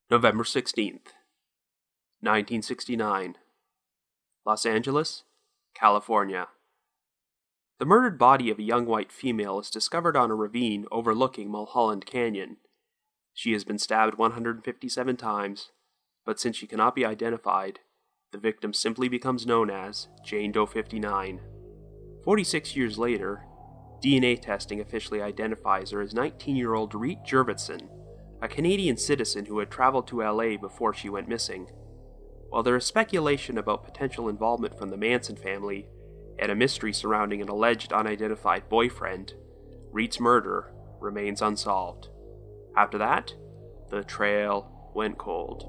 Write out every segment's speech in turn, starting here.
November 16th, 1969. Los Angeles, California. The murdered body of a young white female is discovered on a ravine overlooking Mulholland Canyon. She has been stabbed 157 times, but since she cannot be identified, the victim simply becomes known as Jane Doe 59. 46 years later, DNA testing officially identifies her as 19-year-old Reet Jurvetson, a Canadian citizen who had traveled to LA before she went missing. While there is speculation about potential involvement from the Manson family and a mystery surrounding an alleged unidentified boyfriend, Reet's murder remains unsolved. After that, the trail went cold.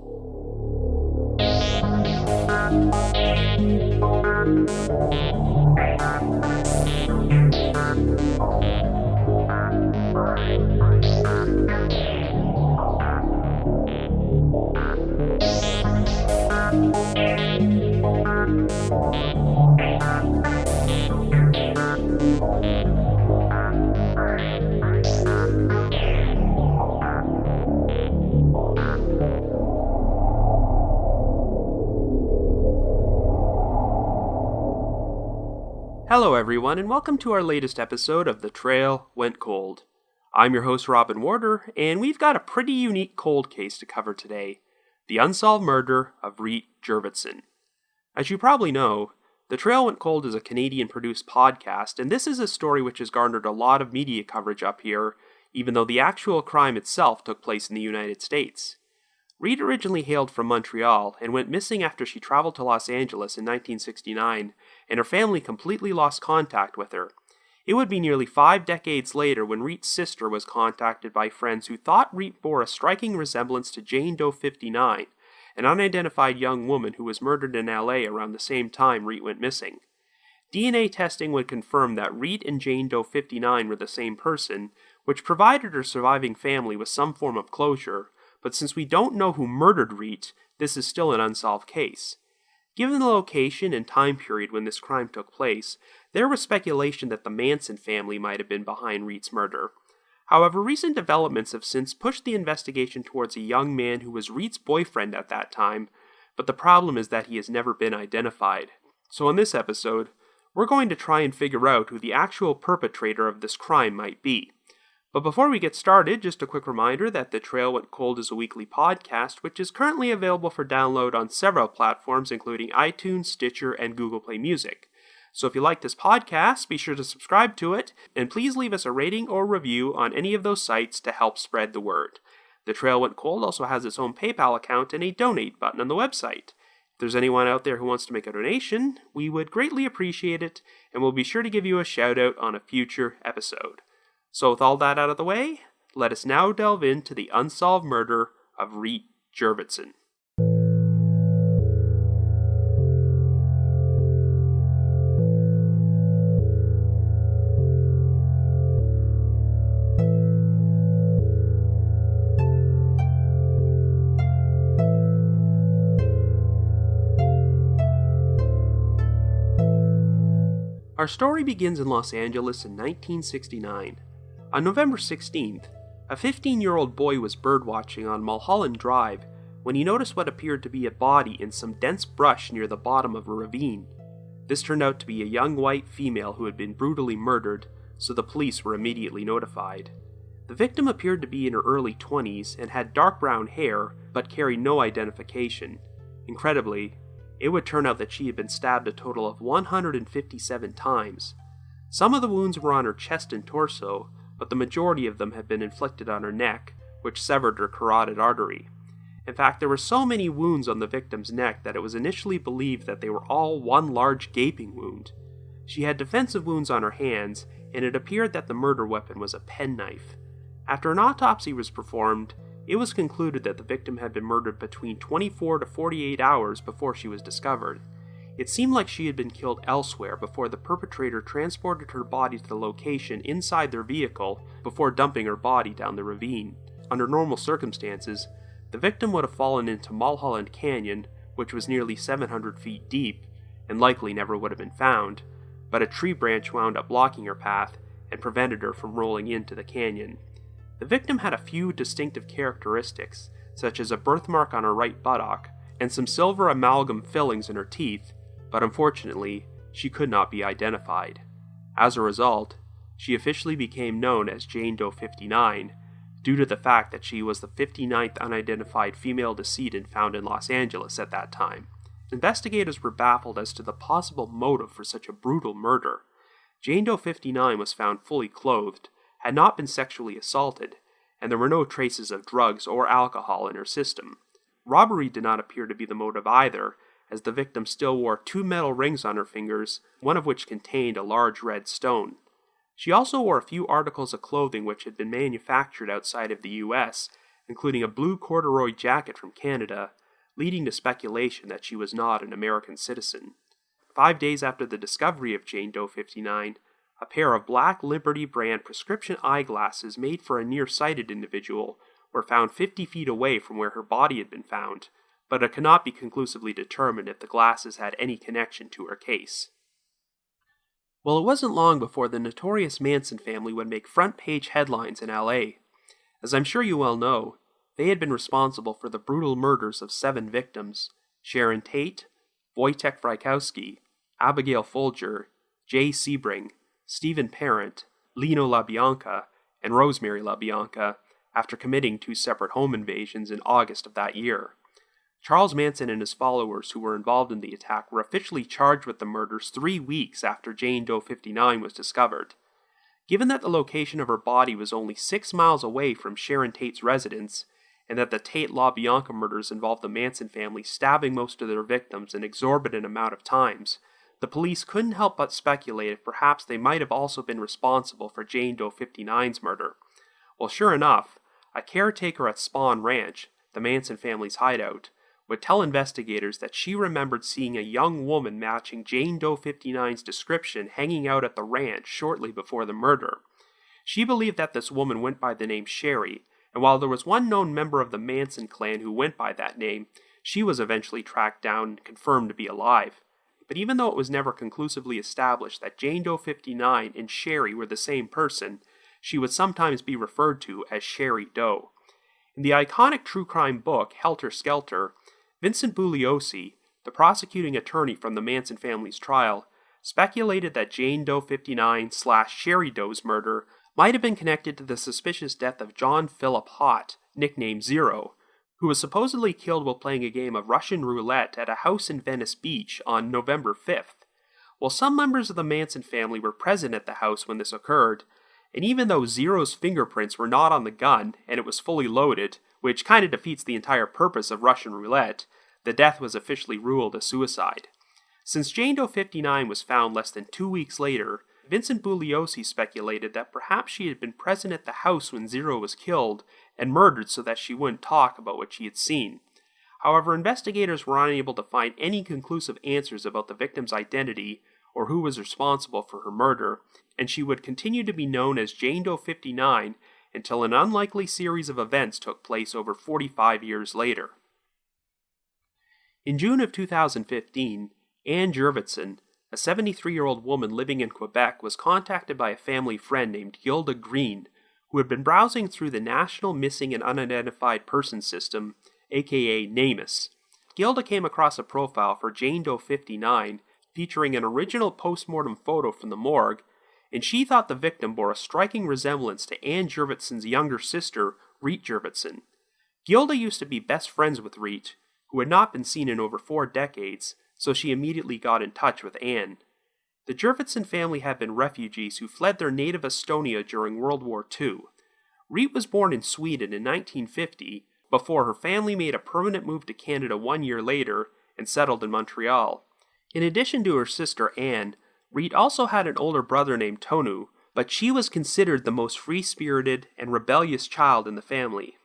Hello everyone, and welcome to our latest episode of The Trail Went Cold. I'm your host Robin Warder, and we've got a pretty unique cold case to cover today, the unsolved murder of Reet Jurvetson. As you probably know, The Trail Went Cold is a Canadian-produced podcast, and this is a story which has garnered a lot of media coverage up here, even though the actual crime itself took place in the United States. Reet originally hailed from Montreal and went missing after she traveled to Los Angeles in 1969, and her family completely lost contact with her. It would be nearly 5 decades later when Reet's sister was contacted by friends who thought Reet bore a striking resemblance to Jane Doe 59, an unidentified young woman who was murdered in LA around the same time Reet went missing. DNA testing would confirm that Reet and Jane Doe 59 were the same person, which provided her surviving family with some form of closure, but since we don't know who murdered Reet, this is still an unsolved case. Given the location and time period when this crime took place, there was speculation that the Manson family might have been behind Reet's murder. However, recent developments have since pushed the investigation towards a young man who was Reet's boyfriend at that time, but the problem is that he has never been identified. So in this episode, we're going to try and figure out who the actual perpetrator of this crime might be. But before we get started, just a quick reminder that The Trail Went Cold is a weekly podcast, which is currently available for download on several platforms, including iTunes, Stitcher, and Google Play Music. So if you like this podcast, be sure to subscribe to it, and please leave us a rating or review on any of those sites to help spread the word. The Trail Went Cold also has its own PayPal account and a donate button on the website. If there's anyone out there who wants to make a donation, we would greatly appreciate it, and we'll be sure to give you a shout out on a future episode. So with all that out of the way, let us now delve into the unsolved murder of Reet Jurvetson. Our story begins in Los Angeles in 1969. On November 16th, a 15-year-old boy was birdwatching on Mulholland Drive when he noticed what appeared to be a body in some dense brush near the bottom of a ravine. This turned out to be a young white female who had been brutally murdered, so the police were immediately notified. The victim appeared to be in her early 20s and had dark brown hair, but carried no identification. Incredibly, it would turn out that she had been stabbed a total of 157 times. Some of the wounds were on her chest and torso, but the majority of them had been inflicted on her neck, which severed her carotid artery. In fact, there were so many wounds on the victim's neck that it was initially believed that they were all one large gaping wound. She had defensive wounds on her hands, and it appeared that the murder weapon was a penknife. After an autopsy was performed, it was concluded that the victim had been murdered between 24 to 48 hours before she was discovered. It seemed like she had been killed elsewhere before the perpetrator transported her body to the location inside their vehicle before dumping her body down the ravine. Under normal circumstances, the victim would have fallen into Mulholland Canyon, which was nearly 700 feet deep, and likely never would have been found, but a tree branch wound up blocking her path and prevented her from rolling into the canyon. The victim had a few distinctive characteristics, such as a birthmark on her right buttock and some silver amalgam fillings in her teeth, but unfortunately, she could not be identified. As a result, she officially became known as Jane Doe 59 due to the fact that she was the 59th unidentified female decedent found in Los Angeles at that time. Investigators were baffled as to the possible motive for such a brutal murder. Jane Doe 59 was found fully clothed, had not been sexually assaulted, and there were no traces of drugs or alcohol in her system. Robbery did not appear to be the motive either, as the victim still wore 2 metal rings on her fingers, one of which contained a large red stone. She also wore a few articles of clothing which had been manufactured outside of the US, including a blue corduroy jacket from Canada, leading to speculation that she was not an American citizen. 5 days after the discovery of Jane Doe 59, a pair of black Liberty brand prescription eyeglasses made for a nearsighted individual were found 50 feet away from where her body had been found, but it cannot be conclusively determined if the glasses had any connection to her case. Well, it wasn't long before the notorious Manson family would make front-page headlines in LA. As I'm sure you well know, they had been responsible for the brutal murders of 7 victims: Sharon Tate, Wojtek Frykowski, Abigail Folger, Jay Sebring, Stephen Parent, Lino LaBianca, and Rosemary LaBianca, after committing 2 separate home invasions in August of that year. Charles Manson and his followers who were involved in the attack were officially charged with the murders 3 weeks after Jane Doe 59 was discovered. Given that the location of her body was only 6 miles away from Sharon Tate's residence, and that the Tate-LaBianca murders involved the Manson family stabbing most of their victims an exorbitant amount of times, the police couldn't help but speculate if perhaps they might have also been responsible for Jane Doe 59's murder. Well, sure enough, a caretaker at Spawn Ranch, the Manson family's hideout, would tell investigators that she remembered seeing a young woman matching Jane Doe 59's description hanging out at the ranch shortly before the murder. She believed that this woman went by the name Sherry, and while there was one known member of the Manson clan who went by that name, she was eventually tracked down and confirmed to be alive. But even though it was never conclusively established that Jane Doe 59 and Sherry were the same person, she would sometimes be referred to as Sherry Doe. In the iconic true crime book Helter Skelter, Vincent Bugliosi, the prosecuting attorney from the Manson family's trial, speculated that Jane Doe 59/Sherry Doe's murder might have been connected to the suspicious death of John Philip Hott, nicknamed Zero, who was supposedly killed while playing a game of Russian roulette at a house in Venice Beach on November 5th. Well, some members of the Manson family were present at the house when this occurred, and even though Zero's fingerprints were not on the gun and it was fully loaded, which kind of defeats the entire purpose of Russian roulette, the death was officially ruled a suicide. Since Jane Doe 59 was found less than 2 weeks later, Vincent Bugliosi speculated that perhaps she had been present at the house when Zero was killed and murdered so that she wouldn't talk about what she had seen. However, investigators were unable to find any conclusive answers about the victim's identity or who was responsible for her murder, and she would continue to be known as Jane Doe 59 until an unlikely series of events took place over 45 years later. In June of 2015, Anne Jurvetson, a 73-year-old woman living in Quebec, was contacted by a family friend named Gilda Green, who had been browsing through the National Missing and Unidentified Persons System, aka NamUs. Gilda came across a profile for Jane Doe 59 featuring an original post-mortem photo from the morgue, and she thought the victim bore a striking resemblance to Anne Jurvetson's younger sister, Reet Jurvetson. Gilda used to be best friends with Reet, who had not been seen in over 4 decades, so she immediately got in touch with Anne. The Jurvetson family had been refugees who fled their native Estonia during World War II. Reet was born in Sweden in 1950, before her family made a permanent move to Canada 1 year later and settled in Montreal. In addition to her sister Anne, Reet also had an older brother named Tonu, but she was considered the most free-spirited and rebellious child in the family.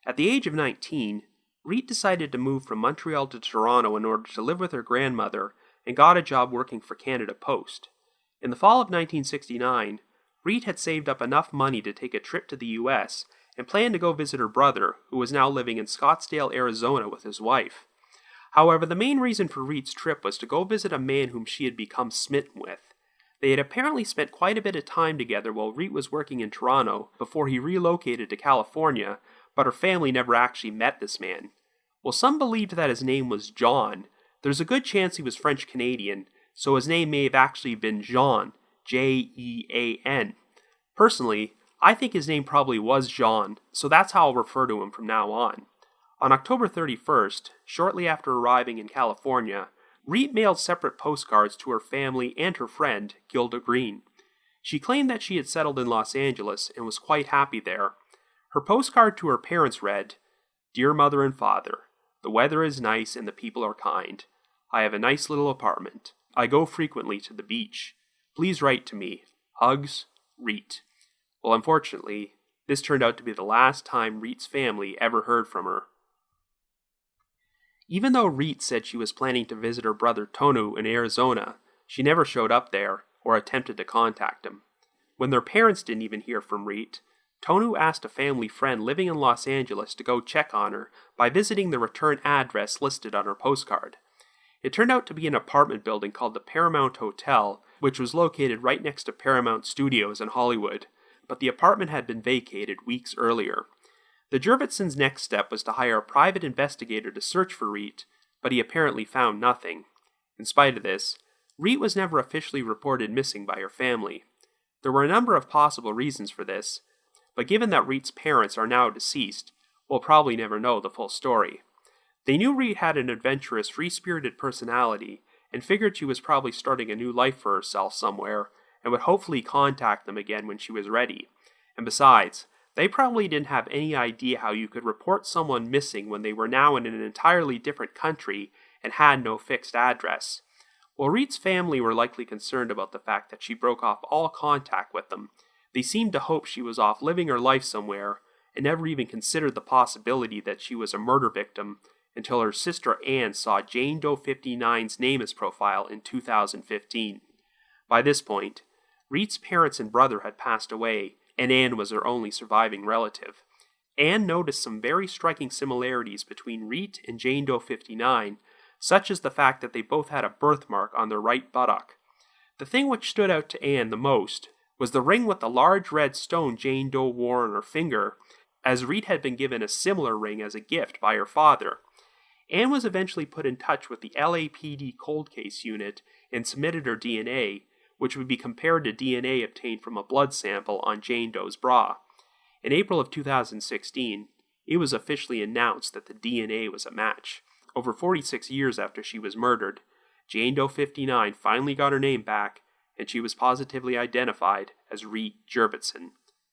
At the age of 19, Reet decided to move from Montreal to Toronto in order to live with her grandmother and got a job working for Canada Post. In the fall of 1969, Reet had saved up enough money to take a trip to the US and planned to go visit her brother, who was now living in Scottsdale, Arizona with his wife. However, the main reason for Reet's trip was to go visit a man whom she had become smitten with. They had apparently spent quite a bit of time together while Reet was working in Toronto before he relocated to California, but her family never actually met this man. While some believed that his name was John, there's a good chance he was French-Canadian, so his name may have actually been Jean, Jean. Personally, I think his name probably was Jean, so that's how I'll refer to him from now on. On October 31st, shortly after arriving in California, Reet mailed separate postcards to her family and her friend, Gilda Green. She claimed that she had settled in Los Angeles and was quite happy there. Her postcard to her parents read, "Dear Mother and Father, the weather is nice and the people are kind. I have a nice little apartment. I go frequently to the beach. Please write to me. Hugs, Reet." Well, unfortunately, this turned out to be the last time Reet's family ever heard from her. Even though Reet said she was planning to visit her brother Tonu in Arizona, she never showed up there or attempted to contact him. When their parents didn't even hear from Reet, Tonu asked a family friend living in Los Angeles to go check on her by visiting the return address listed on her postcard. It turned out to be an apartment building called the Paramount Hotel, which was located right next to Paramount Studios in Hollywood, but the apartment had been vacated weeks earlier. The Jurvetsons' next step was to hire a private investigator to search for Reet, but he apparently found nothing. In spite of this, Reet was never officially reported missing by her family. There were a number of possible reasons for this, but given that Reet's parents are now deceased, we'll probably never know the full story. They knew Reet had an adventurous, free-spirited personality, and figured she was probably starting a new life for herself somewhere, and would hopefully contact them again when she was ready. And besides, they probably didn't have any idea how you could report someone missing when they were now in an entirely different country and had no fixed address. While Reet's family were likely concerned about the fact that she broke off all contact with them, they seemed to hope she was off living her life somewhere and never even considered the possibility that she was a murder victim until her sister Anne saw Jane Doe 59's name as profile in 2015. By this point, Reet's parents and brother had passed away, and Anne was her only surviving relative. Anne noticed some very striking similarities between Reet and Jane Doe 59, such as the fact that they both had a birthmark on their right buttock. The thing which stood out to Anne the most was the ring with the large red stone Jane Doe wore on her finger, as Reet had been given a similar ring as a gift by her father. Anne was eventually put in touch with the LAPD cold case unit and submitted her DNA, which would be compared to DNA obtained from a blood sample on Jane Doe's bra. In April of 2016, it was officially announced that the DNA was a match. Over 46 years after she was murdered, Jane Doe 59 finally got her name back, and she was positively identified as Reet Jurvetson.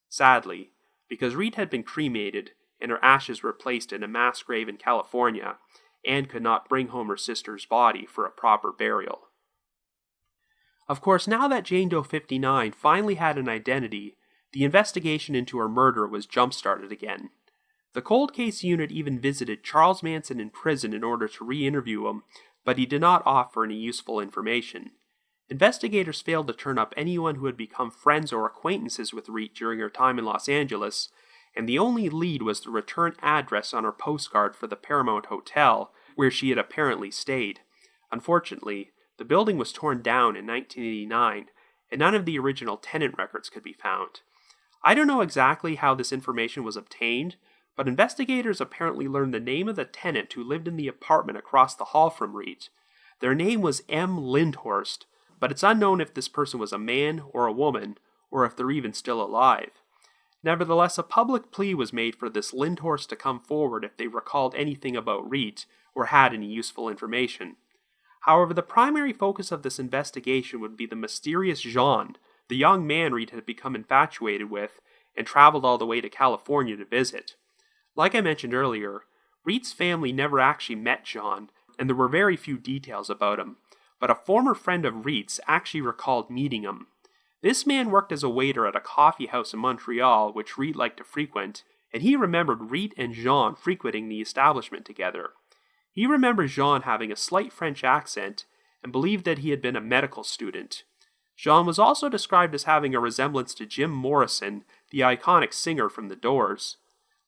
Sadly, because Reet had been cremated and her ashes were placed in a mass grave in California, Anne could not bring home her sister's body for a proper burial. Of course, now that Jane Doe 59 finally had an identity, the investigation into her murder was jump-started again. The cold case unit even visited Charles Manson in prison in order to re-interview him, but he did not offer any useful information. Investigators failed to turn up anyone who had become friends or acquaintances with Reet during her time in Los Angeles, and the only lead was the return address on her postcard for the Paramount Hotel, where she had apparently stayed. Unfortunately, the building was torn down in 1989, and none of the original tenant records could be found. I don't know exactly how this information was obtained, but investigators apparently learned the name of the tenant who lived in the apartment across the hall from Reet. Their name was M. Lindhorst, but it's unknown if this person was a man or a woman, or if they're even still alive. Nevertheless, a public plea was made for this Lindhorst to come forward if they recalled anything about Reet or had any useful information. However, the primary focus of this investigation would be the mysterious Jean, the young man Reet had become infatuated with and traveled all the way to California to visit. Like I mentioned earlier, Reet's family never actually met Jean, and there were very few details about him, but a former friend of Reet's actually recalled meeting him. This man worked as a waiter at a coffee house in Montreal, which Reet liked to frequent, and he remembered Reet and Jean frequenting the establishment together. He remembered Jean having a slight French accent and believed that he had been a medical student. Jean was also described as having a resemblance to Jim Morrison, the iconic singer from The Doors.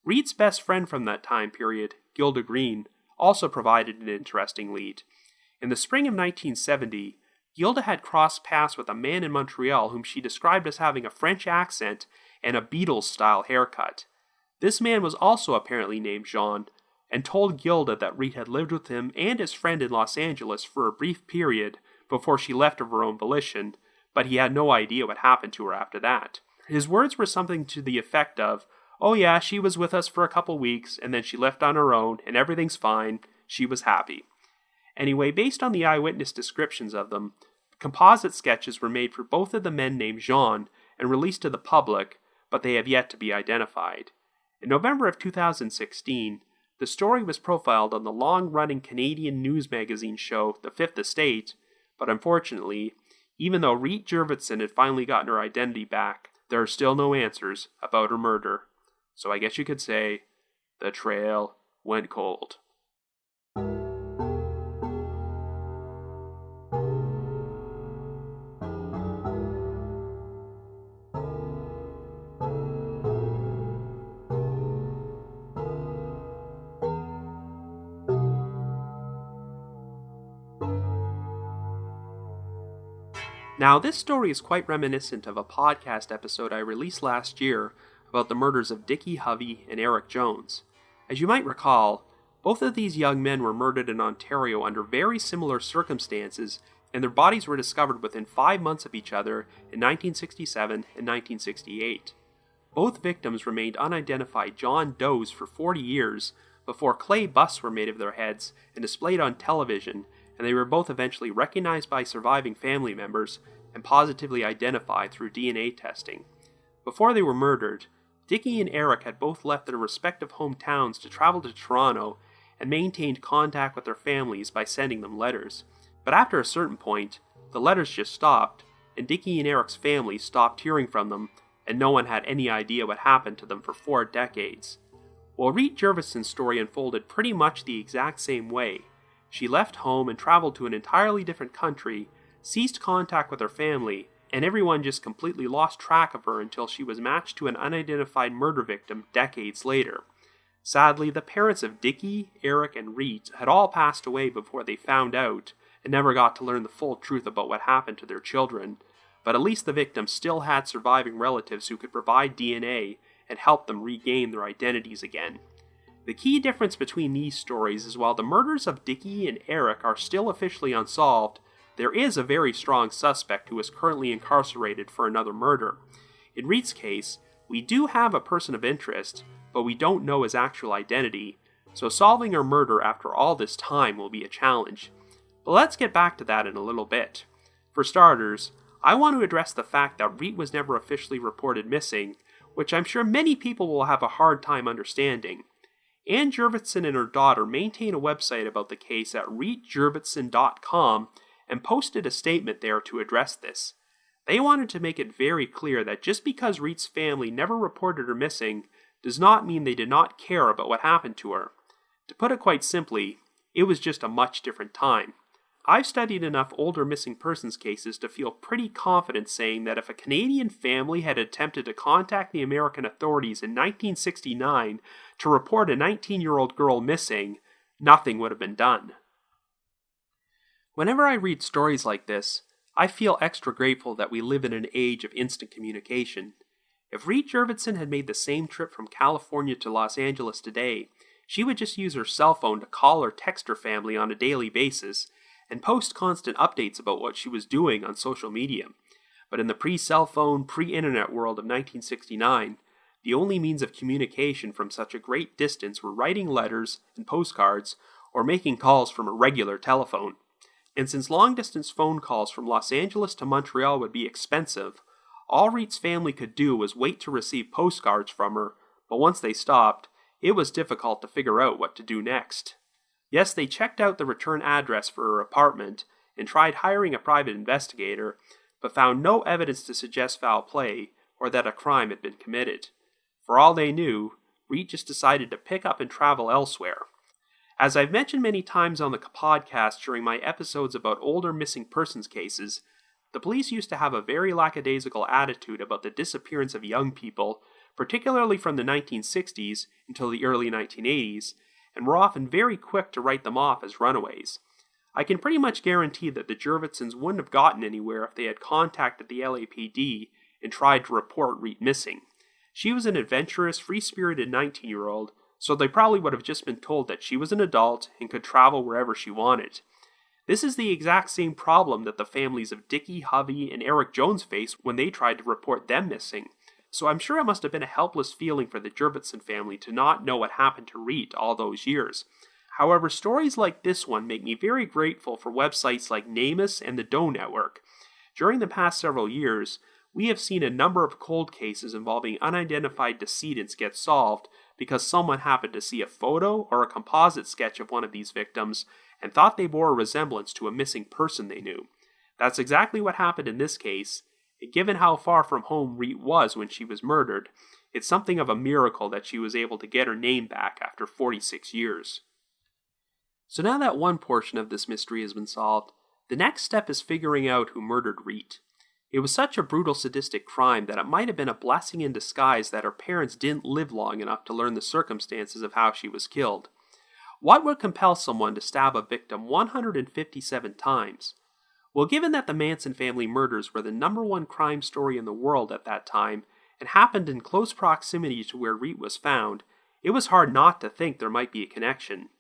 Reet's best friend from that time period, Gilda Green, also provided an interesting lead. In the spring of 1970, Gilda had crossed paths with a man in Montreal whom she described as having a French accent and a Beatles-style haircut. This man was also apparently named Jean, and told Gilda that Reet had lived with him and his friend in Los Angeles for a brief period before she left of her own volition, but he had no idea what happened to her after that. His words were something to the effect of, "Oh yeah, she was with us for a couple weeks, and then she left on her own, and everything's fine. She was happy." Anyway, based on the eyewitness descriptions of them, composite sketches were made for both of the men named Jean and released to the public, but they have yet to be identified. In November of 2016, the story was profiled on the long-running Canadian news magazine show The Fifth Estate, but unfortunately, even though Reet Jurvetson had finally gotten her identity back, there are still no answers about her murder. So I guess you could say, the trail went cold. Now, this story is quite reminiscent of a podcast episode I released last year about the murders of Dickie Hovey and Eric Jones. As you might recall, both of these young men were murdered in Ontario under very similar circumstances, and their bodies were discovered within 5 months of each other in 1967 and 1968. Both victims remained unidentified John Does for 40 years before clay busts were made of their heads and displayed on television, and they were both eventually recognized by surviving family members and positively identified through DNA testing. Before they were murdered, Dickie and Eric had both left their respective hometowns to travel to Toronto and maintained contact with their families by sending them letters. But after a certain point, the letters just stopped, and Dickie and Eric's family stopped hearing from them, and no one had any idea what happened to them for 4 decades. Well, Reet Jurvetson's story unfolded pretty much the exact same way. She left home and traveled to an entirely different country, ceased contact with her family, and everyone just completely lost track of her until she was matched to an unidentified murder victim decades later. Sadly, the parents of Dickie, Eric, and Reet had all passed away before they found out and never got to learn the full truth about what happened to their children, but at least the victims still had surviving relatives who could provide DNA and help them regain their identities again. The key difference between these stories is while the murders of Dickie and Eric are still officially unsolved, there is a very strong suspect who is currently incarcerated for another murder. In Reet's case, we do have a person of interest, but we don't know his actual identity, so solving her murder after all this time will be a challenge. But let's get back to that in a little bit. For starters, I want to address the fact that Reet was never officially reported missing, which I'm sure many people will have a hard time understanding. Ann Jurvetson and her daughter maintain a website about the case at reetjurvetson.com and posted a statement there to address this. They wanted to make it very clear that just because Reet's family never reported her missing does not mean they did not care about what happened to her. To put it quite simply, it was just a much different time. I've studied enough older missing persons cases to feel pretty confident saying that if a Canadian family had attempted to contact the American authorities in 1969 to report a 19-year-old girl missing, nothing would have been done. Whenever I read stories like this, I feel extra grateful that we live in an age of instant communication. If Reet Jurvetson had made the same trip from California to Los Angeles today, she would just use her cell phone to call or text her family on a daily basis, and post constant updates about what she was doing on social media. But in the pre-cell phone, pre-internet world of 1969, the only means of communication from such a great distance were writing letters and postcards, or making calls from a regular telephone. And since long-distance phone calls from Los Angeles to Montreal would be expensive, all Reet's family could do was wait to receive postcards from her, but once they stopped, it was difficult to figure out what to do next. Yes, they checked out the return address for her apartment and tried hiring a private investigator, but found no evidence to suggest foul play or that a crime had been committed. For all they knew, Reet just decided to pick up and travel elsewhere. As I've mentioned many times on the podcast during my episodes about older missing persons cases, the police used to have a very lackadaisical attitude about the disappearance of young people, particularly from the 1960s until the early 1980s, and were often very quick to write them off as runaways. I can pretty much guarantee that the Jurvetsons wouldn't have gotten anywhere if they had contacted the LAPD and tried to report Reet missing. She was an adventurous, free-spirited 19-year-old, so they probably would have just been told that she was an adult and could travel wherever she wanted. This is the exact same problem that the families of Dickie, Hovey, and Eric Jones faced when they tried to report them missing. So I'm sure it must have been a helpless feeling for the Jurvetson family to not know what happened to Reet all those years. However, stories like this one make me very grateful for websites like NamUs and the Doe Network. During the past several years, we have seen a number of cold cases involving unidentified decedents get solved because someone happened to see a photo or a composite sketch of one of these victims and thought they bore a resemblance to a missing person they knew. That's exactly what happened in this case. Given how far from home Reet was when she was murdered, it's something of a miracle that she was able to get her name back after 46 years. So now that one portion of this mystery has been solved, the next step is figuring out who murdered Reet. It was such a brutal, sadistic crime that it might have been a blessing in disguise that her parents didn't live long enough to learn the circumstances of how she was killed. What would compel someone to stab a victim 157 times? Well, given that the Manson family murders were the #1 crime story in the world at that time and happened in close proximity to where Reet was found, it was hard not to think there might be a connection.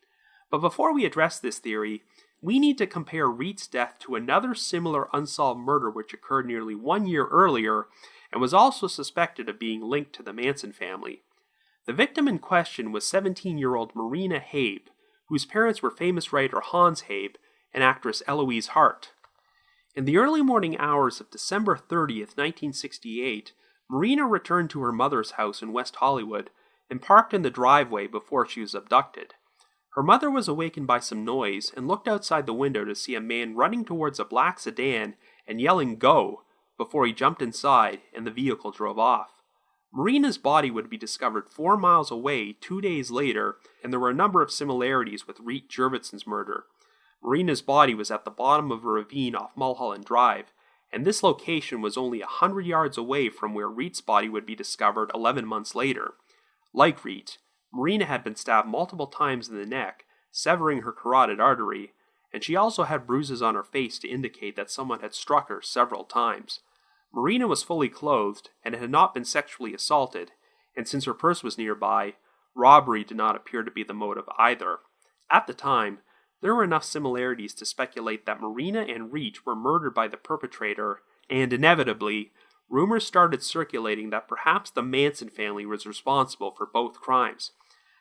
But before we address this theory, we need to compare Reet's death to another similar unsolved murder which occurred nearly 1 year earlier and was also suspected of being linked to the Manson family. The victim in question was 17-year-old Marina Habe, whose parents were famous writer Hans Habe and actress Eloise Hart. In the early morning hours of December 30th, 1968, Marina returned to her mother's house in West Hollywood and parked in the driveway before she was abducted. Her mother was awakened by some noise and looked outside the window to see a man running towards a black sedan and yelling "Go!" before he jumped inside and the vehicle drove off. Marina's body would be discovered 4 miles away 2 days later, and there were a number of similarities with Reet Jurvetson's murder. Marina's body was at the bottom of a ravine off Mulholland Drive, and this location was only 100 yards away from where Reet's body would be discovered 11 months later. Like Reet, Marina had been stabbed multiple times in the neck, severing her carotid artery, and she also had bruises on her face to indicate that someone had struck her several times. Marina was fully clothed and had not been sexually assaulted, and since her purse was nearby, robbery did not appear to be the motive either. At the time, there were enough similarities to speculate that Marina and Reet were murdered by the perpetrator, and inevitably, rumors started circulating that perhaps the Manson family was responsible for both crimes.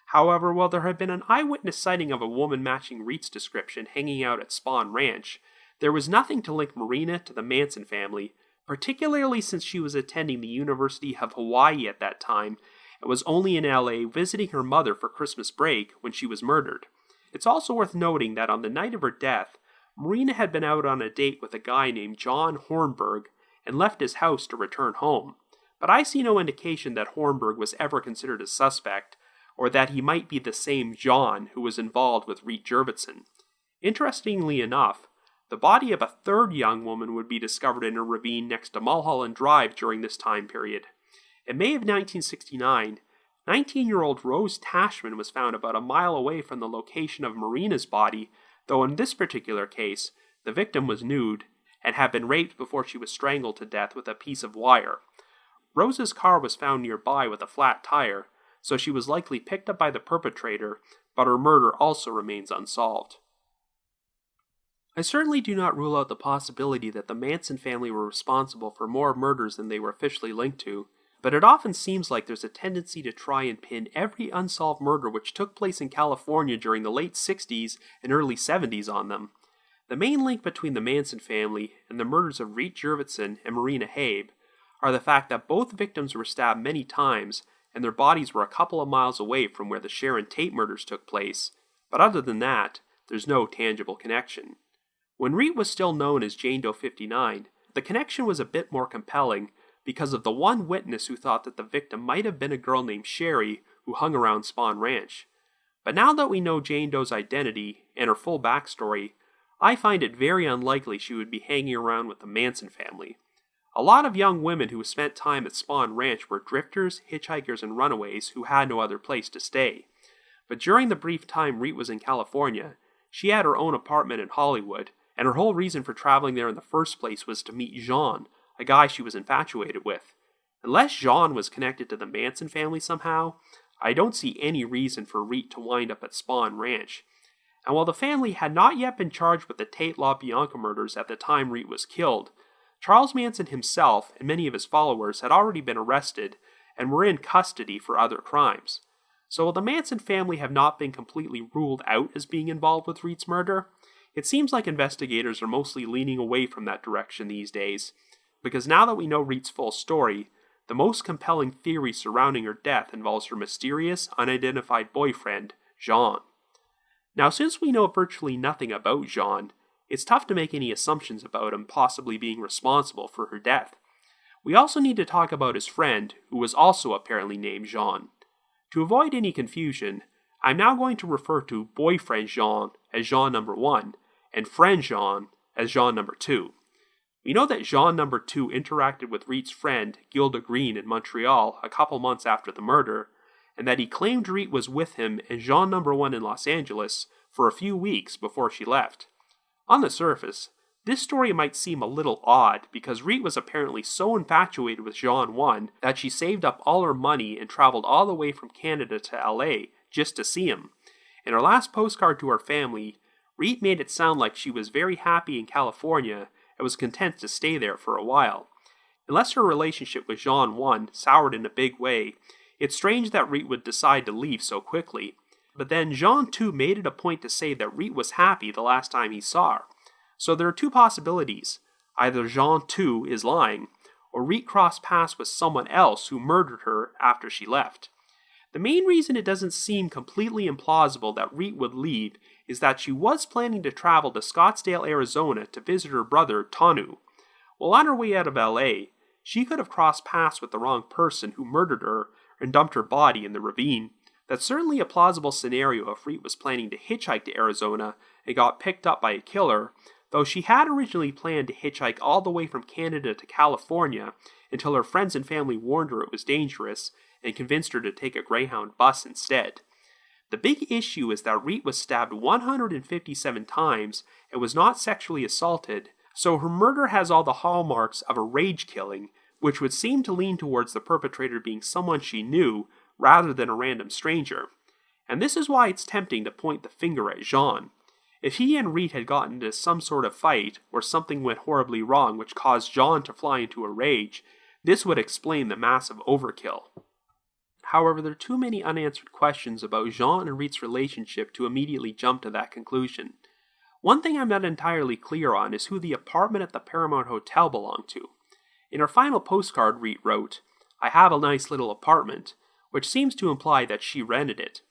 However, while there had been an eyewitness sighting of a woman matching Reet's description hanging out at Spahn Ranch, there was nothing to link Marina to the Manson family, particularly since she was attending the University of Hawaii at that time and was only in LA visiting her mother for Christmas break when she was murdered. It's also worth noting that on the night of her death, Marina had been out on a date with a guy named John Hornberg and left his house to return home. But I see no indication that Hornberg was ever considered a suspect, or that he might be the same John who was involved with Reet Jurvetson. Interestingly enough, the body of a third young woman would be discovered in a ravine next to Mulholland Drive during this time period. In May of 1969, 19-year-old Rose Tashman was found about a mile away from the location of Marina's body, though in this particular case, the victim was nude and had been raped before she was strangled to death with a piece of wire. Rose's car was found nearby with a flat tire, so she was likely picked up by the perpetrator, but her murder also remains unsolved. I certainly do not rule out the possibility that the Manson family were responsible for more murders than they were officially linked to, but it often seems like there's a tendency to try and pin every unsolved murder which took place in California during the late 60s and early 70s on them. The main link between the Manson family and the murders of Reet Jurvetson and Marina Habe are the fact that both victims were stabbed many times and their bodies were a couple of miles away from where the Sharon Tate murders took place, but other than that, there's no tangible connection. When Reet was still known as Jane Doe 59, the connection was a bit more compelling because of the one witness who thought that the victim might have been a girl named Sherry who hung around Spahn Ranch. But now that we know Jane Doe's identity and her full backstory, I find it very unlikely she would be hanging around with the Manson family. A lot of young women who spent time at Spahn Ranch were drifters, hitchhikers, and runaways who had no other place to stay. But during the brief time Reet was in California, she had her own apartment in Hollywood, and her whole reason for traveling there in the first place was to meet Jean, a guy she was infatuated with. Unless Jean was connected to the Manson family somehow, I don't see any reason for Reet to wind up at Spawn Ranch. And while the family had not yet been charged with the Tate LaBianca murders at the time Reet was killed, Charles Manson himself and many of his followers had already been arrested and were in custody for other crimes. So while the Manson family have not been completely ruled out as being involved with Reet's murder, it seems like investigators are mostly leaning away from that direction these days, because now that we know Reet's full story, the most compelling theory surrounding her death involves her mysterious, unidentified boyfriend, Jean. Now, since we know virtually nothing about Jean, it's tough to make any assumptions about him possibly being responsible for her death. We also need to talk about his friend, who was also apparently named Jean. To avoid any confusion, I'm now going to refer to boyfriend Jean as Jean number 1, and friend Jean as Jean number 2. We know that Jean number 2 interacted with Reet's friend, Gilda Green, in Montreal a couple months after the murder, and that he claimed Reet was with him and Jean number 1 in Los Angeles for a few weeks before she left. On the surface, this story might seem a little odd because Reet was apparently so infatuated with Jean 1 that she saved up all her money and traveled all the way from Canada to LA just to see him. In her last postcard to her family, Reet made it sound like she was very happy in California and was content to stay there for a while. Unless her relationship with Jean 1 soured in a big way, it's strange that Reet would decide to leave so quickly. But then Jean 2 made it a point to say that Reet was happy the last time he saw her. So there are two possibilities. Either Jean 2 is lying, or Reet crossed paths with someone else who murdered her after she left. The main reason it doesn't seem completely implausible that Reet would leave is that she was planning to travel to Scottsdale, Arizona to visit her brother, Tanu. While on her way out of LA, she could have crossed paths with the wrong person who murdered her and dumped her body in the ravine. That's certainly a plausible scenario if Reet was planning to hitchhike to Arizona and got picked up by a killer, though she had originally planned to hitchhike all the way from Canada to California until her friends and family warned her it was dangerous and convinced her to take a Greyhound bus instead. The big issue is that Reet was stabbed 157 times and was not sexually assaulted, so her murder has all the hallmarks of a rage killing, which would seem to lean towards the perpetrator being someone she knew rather than a random stranger. And this is why it's tempting to point the finger at Jean. If he and Reet had gotten into some sort of fight, or something went horribly wrong which caused Jean to fly into a rage, this would explain the massive overkill. However, there are too many unanswered questions about Jean and Reet's relationship to immediately jump to that conclusion. One thing I'm not entirely clear on is who the apartment at the Paramount Hotel belonged to. In her final postcard, Reet wrote, "I have a nice little apartment," which seems to imply that she rented it.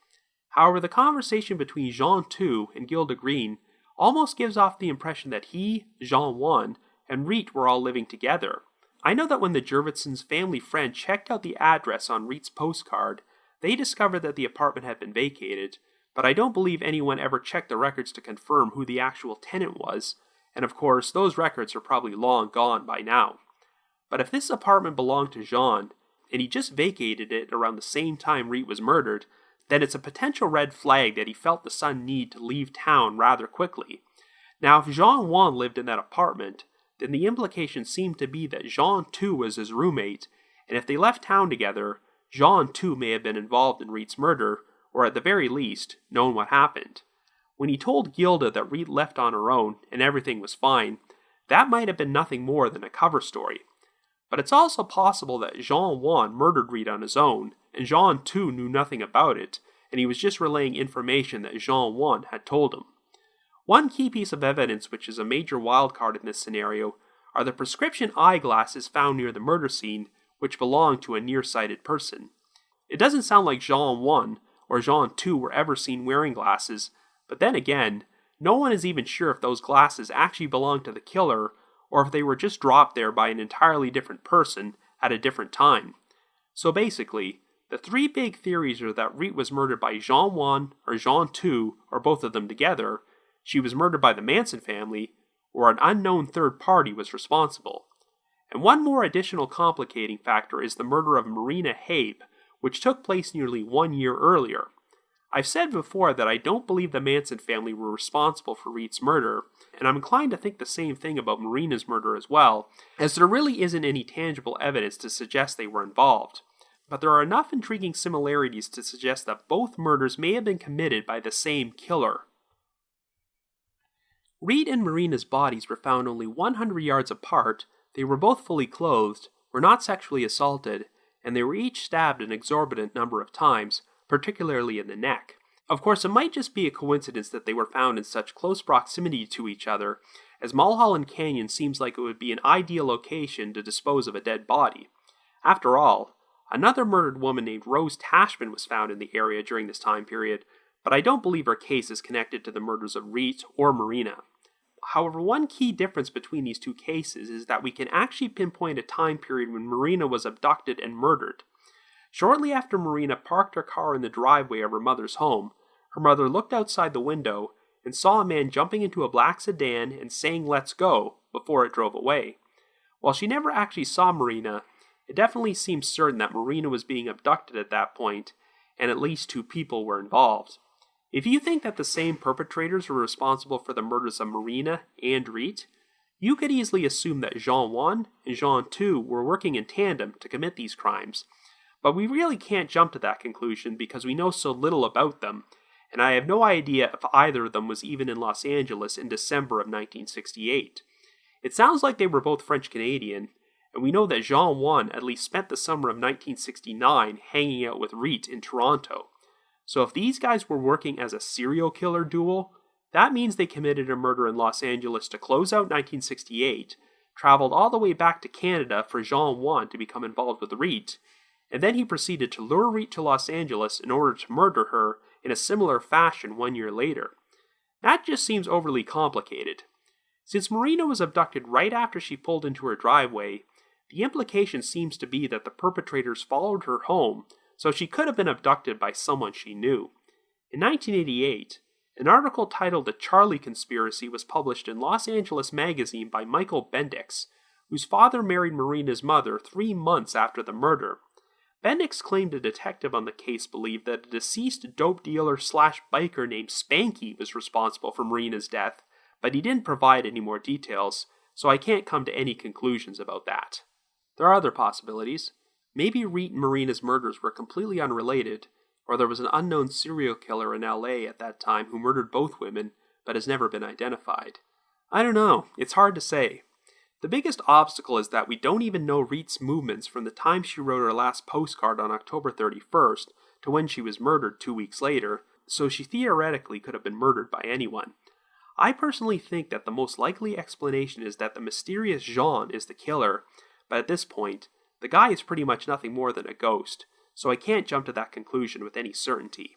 However, the conversation between Jean 2 and Gilda Green almost gives off the impression that he, Jean 1, and Reet were all living together. I know that when the Jurvetsons' family friend checked out the address on Reet's postcard, they discovered that the apartment had been vacated, but I don't believe anyone ever checked the records to confirm who the actual tenant was, and of course, those records are probably long gone by now. But if this apartment belonged to Jean, and he just vacated it around the same time Reet was murdered, then it's a potential red flag that he felt the son need to leave town rather quickly. Now, if Jean 1 lived in that apartment, then the implication seemed to be that Jean 2 was his roommate, and if they left town together, Jean 2 may have been involved in Reet's murder, or at the very least, known what happened. When he told Gilda that Reet left on her own and everything was fine, that might have been nothing more than a cover story. But it's also possible that Jean 1 murdered Reet on his own, and Jean 2 knew nothing about it, and he was just relaying information that Jean 1 had told him. One key piece of evidence which is a major wildcard in this scenario are the prescription eyeglasses found near the murder scene, which belonged to a nearsighted person. It doesn't sound like Jean 1 or Jean 2 were ever seen wearing glasses, but then again, no one is even sure if those glasses actually belonged to the killer or if they were just dropped there by an entirely different person at a different time. So basically, the three big theories are that Reet was murdered by Jean 1 or Jean 2 or both of them together, she was murdered by the Manson family, or an unknown third party was responsible. And one more additional complicating factor is the murder of Marina Habe, which took place nearly 1 year earlier. I've said before that I don't believe the Manson family were responsible for Reet's murder, and I'm inclined to think the same thing about Marina's murder as well, as there really isn't any tangible evidence to suggest they were involved. But there are enough intriguing similarities to suggest that both murders may have been committed by the same killer. Reet and Marina's bodies were found only 100 yards apart, they were both fully clothed, were not sexually assaulted, and they were each stabbed an exorbitant number of times, particularly in the neck. Of course, it might just be a coincidence that they were found in such close proximity to each other, as Mulholland Canyon seems like it would be an ideal location to dispose of a dead body. After all, another murdered woman named Rose Tashman was found in the area during this time period, but I don't believe her case is connected to the murders of Reet or Marina. However, one key difference between these two cases is that we can actually pinpoint a time period when Marina was abducted and murdered. Shortly after Marina parked her car in the driveway of her mother's home, her mother looked outside the window and saw a man jumping into a black sedan and saying "let's go" before it drove away. While she never actually saw Marina, it definitely seems certain that Marina was being abducted at that point, and at least 2 people were involved. If you think that the same perpetrators were responsible for the murders of Marina and Reet, you could easily assume that Jean 1 and Jean 2 were working in tandem to commit these crimes. But we really can't jump to that conclusion because we know so little about them, and I have no idea if either of them was even in Los Angeles in December of 1968. It sounds like they were both French-Canadian, and we know that Jean 1 at least spent the summer of 1969 hanging out with Reet in Toronto. So if these guys were working as a serial killer duo, that means they committed a murder in Los Angeles to close out 1968, traveled all the way back to Canada for Jean 1 to become involved with Reet, and then he proceeded to lure Reet to Los Angeles in order to murder her in a similar fashion 1 year later. That just seems overly complicated. Since Marina was abducted right after she pulled into her driveway, the implication seems to be that the perpetrators followed her home, so she could have been abducted by someone she knew. In 1988, an article titled "The Charlie Conspiracy" was published in Los Angeles Magazine by Michael Bendix, whose father married Marina's mother 3 months after the murder. Bendix claimed a detective on the case believed that a deceased dope dealer / biker named Spanky was responsible for Marina's death, but he didn't provide any more details, so I can't come to any conclusions about that. There are other possibilities. Maybe Reet and Marina's murders were completely unrelated, or there was an unknown serial killer in LA at that time who murdered both women, but has never been identified. I don't know, it's hard to say. The biggest obstacle is that we don't even know Reet's movements from the time she wrote her last postcard on October 31st to when she was murdered 2 weeks later, so she theoretically could have been murdered by anyone. I personally think that the most likely explanation is that the mysterious Jean is the killer, but at this point, the guy is pretty much nothing more than a ghost, so I can't jump to that conclusion with any certainty.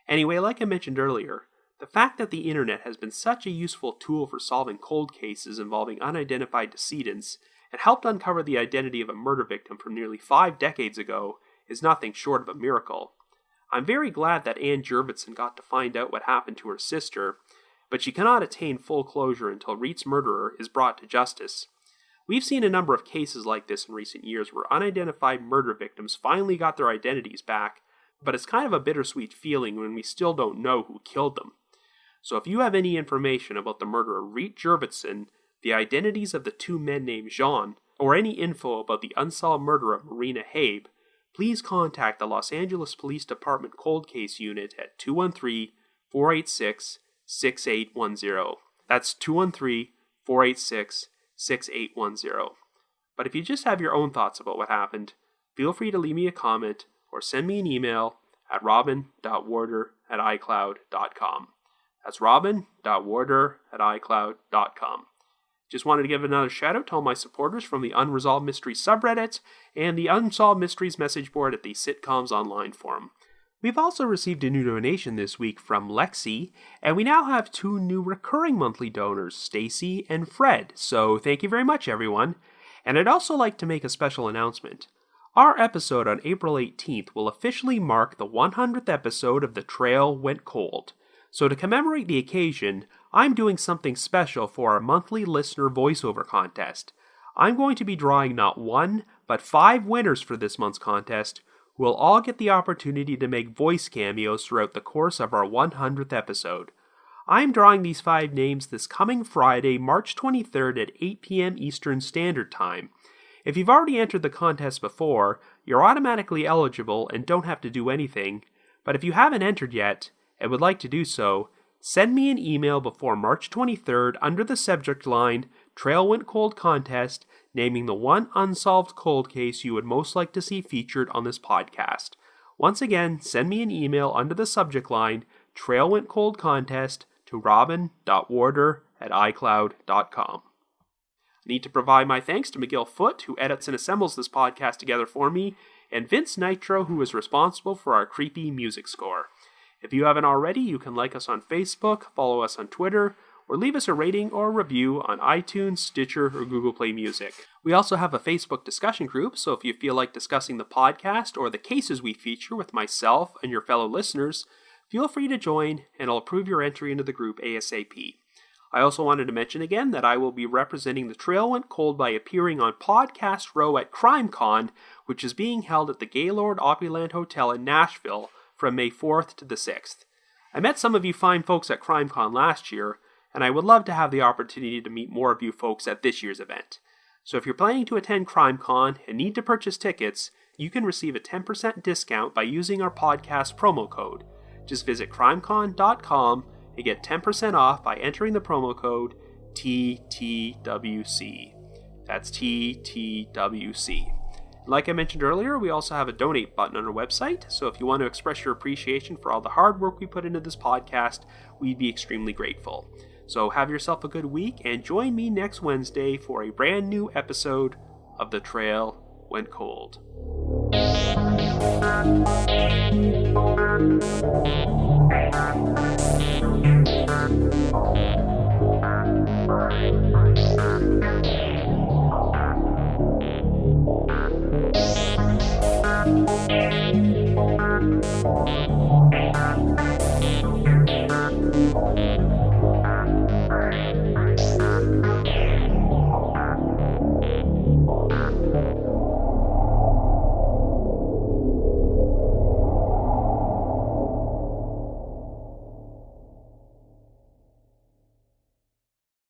Anyway, like I mentioned earlier, the fact that the internet has been such a useful tool for solving cold cases involving unidentified decedents and helped uncover the identity of a murder victim from nearly 5 decades ago is nothing short of a miracle. I'm very glad that Reet Jurvetson got to find out what happened to her sister, but she cannot attain full closure until Reet's murderer is brought to justice. We've seen a number of cases like this in recent years where unidentified murder victims finally got their identities back, but it's kind of a bittersweet feeling when we still don't know who killed them. So if you have any information about the murder of Reet Jurvetson, the identities of the 2 men named Jean, or any info about the unsolved murder of Marina Habe, please contact the Los Angeles Police Department Cold Case Unit at 213-486-6810. That's 213-486-6810. But if you just have your own thoughts about what happened, feel free to leave me a comment or send me an email at robin.warder@icloud.com. That's robin.warder@icloud.com. Just wanted to give another shout out to all my supporters from the Unresolved Mysteries subreddit and the Unsolved Mysteries message board at the Sitcoms Online forum. We've also received a new donation this week from Lexi, and we now have 2 new recurring monthly donors, Stacy and Fred, so thank you very much everyone. And I'd also like to make a special announcement. Our episode on April 18th will officially mark the 100th episode of The Trail Went Cold. So to commemorate the occasion, I'm doing something special for our monthly listener voiceover contest. I'm going to be drawing not 1, but 5 winners for this month's contest, who will all get the opportunity to make voice cameos throughout the course of our 100th episode. I'm drawing these 5 names this coming Friday, March 23rd at 8 p.m. Eastern Standard Time. If you've already entered the contest before, you're automatically eligible and don't have to do anything, but if you haven't entered yet and would like to do so, send me an email before March 23rd under the subject line Trail Went Cold Contest, naming the one unsolved cold case you would most like to see featured on this podcast. Once again, send me an email under the subject line Trail Went Cold Contest to robin.warder@icloud.com. I need to provide my thanks to Miguel Foote, who edits and assembles this podcast together for me, and Vince Nitro, who is responsible for our creepy music score. If you haven't already, you can like us on Facebook, follow us on Twitter, or leave us a rating or review on iTunes, Stitcher, or Google Play Music. We also have a Facebook discussion group, so if you feel like discussing the podcast or the cases we feature with myself and your fellow listeners, feel free to join, and I'll approve your entry into the group ASAP. I also wanted to mention again that I will be representing the Trail Went Cold by appearing on Podcast Row at CrimeCon, which is being held at the Gaylord Opryland Hotel in Nashville from May 4th to the 6th. I met some of you fine folks at CrimeCon last year, and I would love to have the opportunity to meet more of you folks at this year's event. So if you're planning to attend CrimeCon and need to purchase tickets, you can receive a 10% discount by using our podcast promo code. Just visit crimecon.com and get 10% off by entering the promo code TTWC. That's TTWC. Like I mentioned earlier, we also have a donate button on our website, so if you want to express your appreciation for all the hard work we put into this podcast, we'd be extremely grateful. So have yourself a good week, and join me next Wednesday for a brand new episode of The Trail Went Cold.